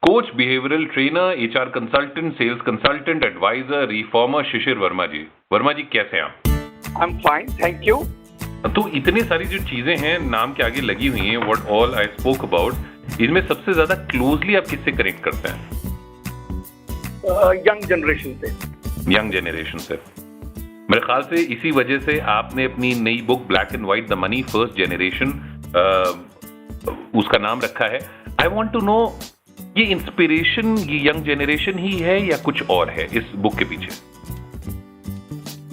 Coach, behavioural trainer, HR consultant, sales consultant, advisor, reformer Shishir Verma ji. Verma ji कैसे हैं आप? I am fine, thank you. तो इतनी सारी जो चीजें हैं नाम के आगे लगी हुई हैं, what all I spoke about, इसमें सबसे ज्यादा क्लोजली आप किससे कनेक्ट करते हैं? यंग जनरेशन से। यंग जनरेशन से। मेरे ख्याल से इसी वजह से आपने अपनी नई book black and white the money first generation उसका नाम रखा है। आई वांट टू नो, ये इंस्पिरेशन ये यंग जनरेशन ही है या कुछ और है इस बुक के पीछे?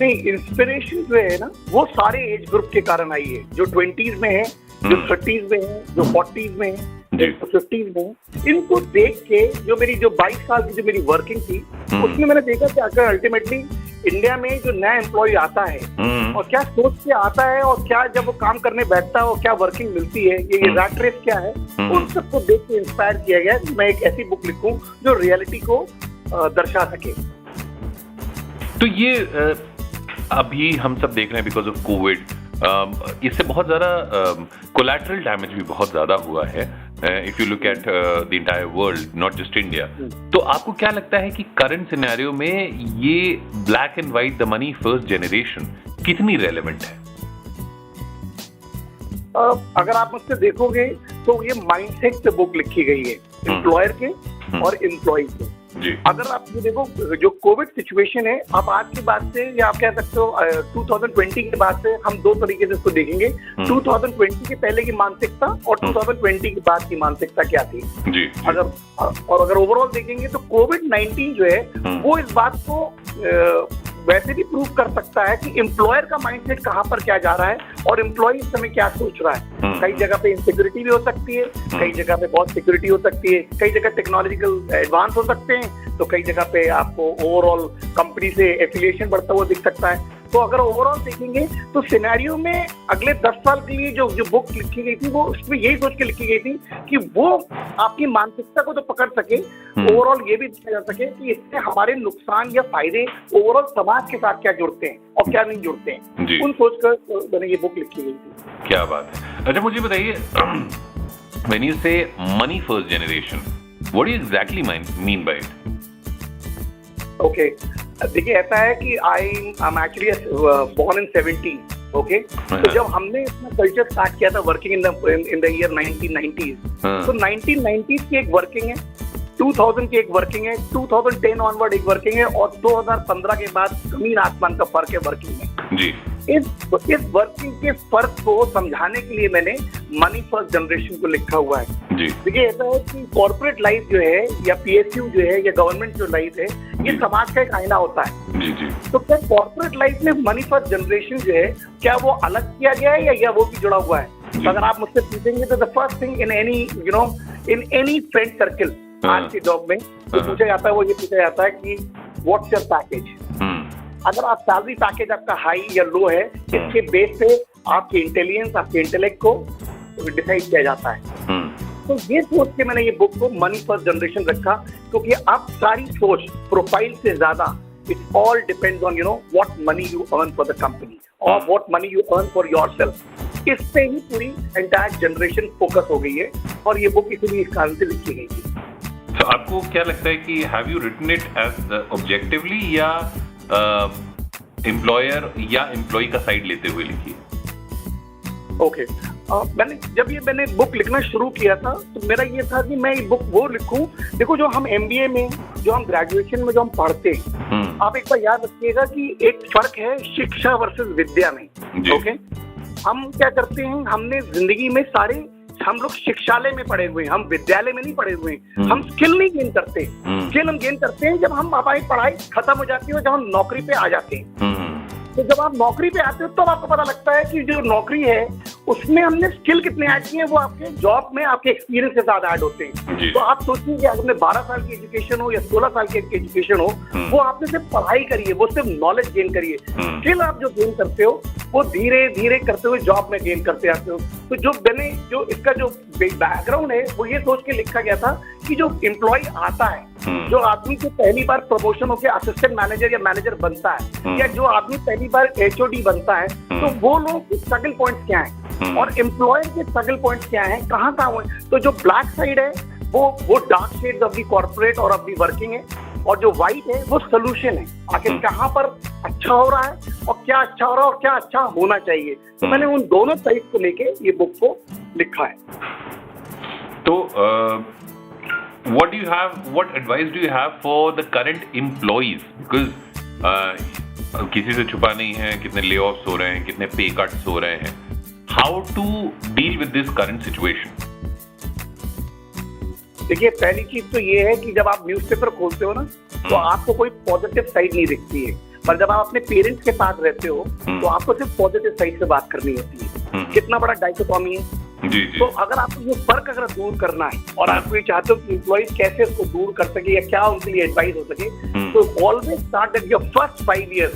नहीं, इंस्पिरेशन जो है ना वो सारे एज ग्रुप के कारण आई है। जो 20s में है, जो 30s में है, जो 40s में है, जो 50s में है। इनको देख के जो मेरी जो 22 साल की जो मेरी वर्किंग थी उसमें मैंने देखा कि अगर अल्टीमेटली इंडिया में जो नया एम्प्लॉय आता है और क्या सोच के आता है और क्या जब वो काम करने बैठता है और क्या वर्किंग मिलती है, ये रैट रेस क्या है, उन सबको देख के इंस्पायर किया गया कि मैं एक ऐसी बुक लिखूं जो रियलिटी को दर्शा सके। तो ये अभी हम सब देख रहे हैं बिकॉज ऑफ कोविड, इससे बहुत ज्यादा कोलैटरल डैमेज भी बहुत ज्यादा हुआ है if you look at the entire world, not just India. तो आपको क्या लगता है कि करंट सिनेरियो में ये black and white the money first generation कितनी रेलेवेंट है? अगर आप मुझसे देखोगे तो ये माइंडसेट से बुक लिखी गई है, एम्प्लॉयर के और एम्प्लॉय के। अगर आप ये देखो, जो कोविड सिचुएशन है, आप आज की बात से या आप कह सकते हो 2020 के बाद से, हम दो तरीके से इसको देखेंगे। 2020 के पहले की मानसिकता और 2020 के बाद की मानसिकता क्या थी। अगर ओवरऑल देखेंगे तो कोविड-19 जो है वो इस बात को वैसे भी प्रूव कर सकता है कि एम्प्लॉयर का माइंडसेट कहाँ पर क्या जा रहा है और एम्प्लॉय इस समय क्या सोच रहा है। कई जगह पे इनसिक्योरिटी भी हो सकती है, कई जगह पे बहुत सिक्योरिटी हो सकती है, कई जगह टेक्नोलॉजिकल एडवांस हो सकते हैं, तो कई जगह पे आपको ओवरऑल कंपनी से एफिलिएशन बढ़ता हुआ दिख सकता है। तो अगर ओवरऑल देखेंगे तो सिनेरियो में अगले 10 साल के लिए जो बुक लिखी गई थी वो उसमें यही सोच के लिखी गई थी कि वो आपकी मानसिकता को तो पकड़ सके, ओवरऑल ये भी देखा जा सके कि इससे हमारे नुकसान या फायदे ओवरऑल समाज के साथ क्या जुड़ते हैं और क्या नहीं जुड़ते हैं, उन सोच कर मैंने ये बुक लिखी गई थी। क्या बात है। अच्छा, मुझे बताइए, when you say money first generation, what do you exactly mean by it? Okay, देखिए ऐसा है कि I am actually born in 70s, ओके। तो जब हमने अपना कल्चर स्टार्ट किया था working in the year 1990s, तो 1990s की एक वर्किंग है, 2000 की एक वर्किंग है, 2010 ऑनवर्ड एक वर्किंग है और 2015 के बाद जमीन आसमान का फर्क है वर्किंग में जी। इस वर्किंग के फर्क को समझाने के लिए मैंने मनी फर्स्ट जनरेशन को लिखा हुआ है जी। देखिए ऐसा है कि कॉर्पोरेट लाइफ जो है या पीएसयू जो है या गवर्नमेंट जो लाइफ है, ये समाज का एक आईना होता है जी जी। तो क्या कॉर्पोरेट लाइफ में मनी फर्स्ट जनरेशन जो है क्या वो अलग किया गया है या वो भी जुड़ा हुआ है? तो अगर आप मुझसे पूछेंगे तो the first thing in any friend circle आज के जॉब में तो पूछा जाता है, वो ये पूछा जाता है कि व्हाट्स योर पैकेज। अगर आप सैलरी पैकेज आपका हाई या लो है, इसके बेस पे आपकी इंटेलिजेंस, आपके इंटेलेक्ट को डिसाइड किया जाता है। तो ये सोच के मैंने ये बुक को मनी फर्स्ट जनरेशन रखा, क्योंकि अब सारी सोच प्रोफाइल से ज्यादा it all depends on what money you earn for the company और what money you earn for yourself. इस पे ही पूरी एंटायर जनरेशन फोकस हो गई है और ये बुक इसीलिए इस कारण से लिखी गई थी। तो आपको क्या लगता है कि have you written it as objectively या एम्प्लॉयर या एम्प्लॉय का साइड लेते हुए लिखी? ओके, मैंने बुक लिखना शुरू किया था तो मेरा ये था कि मैं ये बुक वो लिखूं। देखो, जो हम एमबीए में, जो हम ग्रेजुएशन में जो हम पढ़ते हैं, आप एक बार याद रखिएगा कि एक फर्क है शिक्षा वर्सेस विद्या में। ओके, हम क्या करते हैं, हमने जिंदगी में हम लोग शिक्षालय में पढ़े हुए हैं, हम विद्यालय में नहीं पढ़े हुए हैं। हम स्किल नहीं गेन करते, स्किल हम गेन करते हैं जब हम हमारी पढ़ाई खत्म हो जाती है, जब हम नौकरी पे आ जाते हैं। तो जब आप नौकरी पे आते हो तो आपको पता लगता है कि जो नौकरी है उसमें हमने स्किल कितने ऐड किए हैं, वो आपके जॉब में आपके एक्सपीरियंस के साथ ऐड होते हैं। तो आप सोचिए कि आपने 12 साल की एजुकेशन हो या 16 साल की एजुकेशन हो, वो आपने सिर्फ पढ़ाई करी है, वो सिर्फ नॉलेज गेन करी है। स्किल आप जो गेन करते हो वो धीरे धीरे करते हुए जॉब में गेन करते आते हो। तो जो इसका जो बैकग्राउंड है वो ये सोच के लिखा गया था कि जो एम्प्लॉय आता है, जो आदमी को पहली बार प्रमोशन होकर असिस्टेंट मैनेजर या मैनेजर बनता है, या जो आदमी पहली बार एचओडी बनता है, तो वो लोग के स्ट्रगल पॉइंट्स क्या हैं और एम्प्लॉयर के स्ट्रगल पॉइंट्स क्या हैं, कहाँ हुए। तो जो ब्लैक साइड है वो dark shades of the corporate और ऑफ द वर्किंग है, और जो व्हाइट है वो सोल्यूशन है, आखिर कहाँ पर अच्छा हो रहा है और क्या अच्छा हो रहा है और क्या अच्छा होना चाहिए। तो मैंने उन दोनों साइड को लेके ये बुक को लिखा है। तो what advice do you have for the current employees? Because किसी से छुपा नहीं है कितने layoffs हो रहे हैं, कितने pay cuts हो रहे हैं. How to deal with this current situation? देखिए, पहली चीज तो ये है कि जब आप न्यूज़पेपर खोलते हो ना, तो आपको कोई पॉजिटिव साइड नहीं दिखती है, पर जब आप अपने पेरेंट्स के साथ रहते हो तो आपको सिर्फ पॉजिटिव साइड से बात करनी होती है। कितना बड़ा डाइकोटॉमी है। जी जी। तो अगर आपको ये फर्क अगर दूर करना है और आप ये चाहते हो कि एम्प्लॉइज कैसे इसको दूर कर सके या क्या उनके लिए एडवाइस हो सके, तो always start that your first 5 years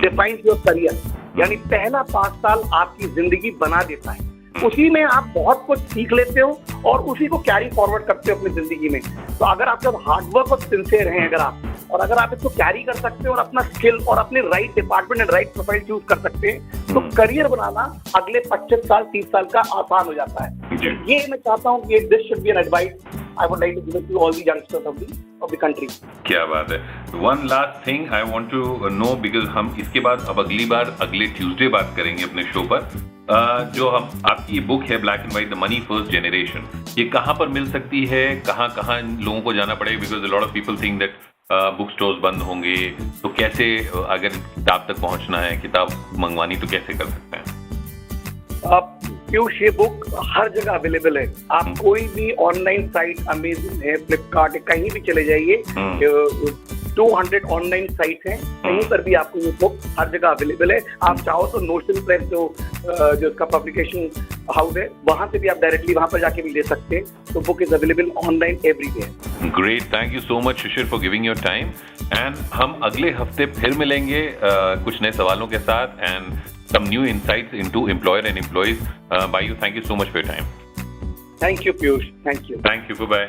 defines your career. यानी पहला 5 साल आपकी जिंदगी बना देता है, उसी में आप बहुत कुछ सीख लेते हो और उसी को कैरी फॉरवर्ड करते हो अपनी जिंदगी में। तो अगर आप जब हार्डवर्क और सिंसियर हैं अगर आप इसको कैरी कर सकते हो और अपना स्किल और अपने right department and right profile choose कर सकते हैं, तो करियर बनाना अगले 25 साल 30 साल का आसान हो जाता है। ये मैं चाहता हूँ कि this should be an advice I would like to give to all the youngsters of the country. क्या बात है। One last thing I want to know, because हम इसके बाद अब अगली बार अगले ट्यूसडे बात करेंगे अपने शो पर, जो हम आपकी बुक है black and white the money first generation, ये कहाँ पर मिल सकती है, कहाँ कहाँ लोगों को जाना पड़ेगा? Because a lot of people think that book stores बंद होंगे, तो कैसे अगर किताब तक पहुंचना है, किताब मंगवानी, तो कैसे कर सकते हैं? पीयूष, ये बुक हर जगह अवेलेबल है। आप कोई भी ऑनलाइन साइट, अमेज़न है, फ्लिपकार्ट है, कहीं भी चले जाइए, 200 ऑनलाइन साइट हैं, कहीं पर भी आपको ये बुक हर जगह अवेलेबल है। आप चाहो तो नोशन प्रेस जो उसका पब्लिकेशन हाउस है, वहां से भी आप डायरेक्टली वहां पर जाके भी ले सकते हैं। तो book is available online everywhere. Great, thank you so much Shishir for giving your time, and हम अगले हफ्ते फिर मिलेंगे कुछ नए सवालों के साथ and some new insights into employer and employees. Bayu, thank you so much for your time. Thank you, Piyush. Thank you. Thank you. Bye-bye.